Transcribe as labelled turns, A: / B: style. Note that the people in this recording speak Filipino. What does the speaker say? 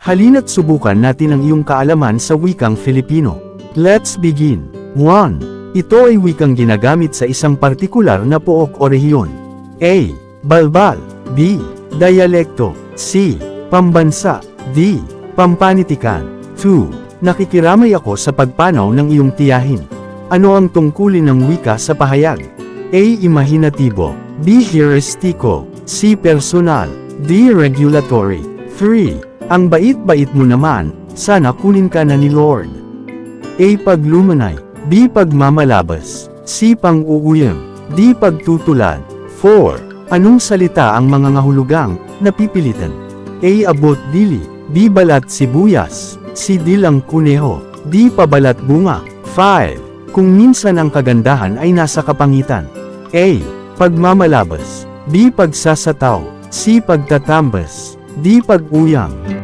A: Halina't subukan natin ang iyong kaalaman sa wikang Filipino. Let's begin. 1. Ito ay wikang ginagamit sa isang partikular na pook o rehiyon. A. Balbal. B. Dialekto. C. Pambansa. D. Pampanitikan. 2. Nakikiramay ako sa pagpanaw ng iyong tiyahin. Ano ang tungkulin ng wika sa pahayag? A. Imahinatibo. B. Heuristiko. C. Personal. D. Regulatory. 3. Ang bait-bait mo naman, sana kunin ka na ni Lord. A. Paglumanay. B. Pagmamalabas. C. Pang-uuyam. D. Pagtutulad. 4. Anong salita ang mga ngahulugang napipilitan? A. Abot dili. B. Balat sibuyas. C. Dilang kuneho. D. Pabalat bunga. 5. Kung minsan ang kagandahan ay nasa kapangitan. A. Pagmamalabas. B. Pagsasataw. C. Pagtatambas. D. Pag-uyang.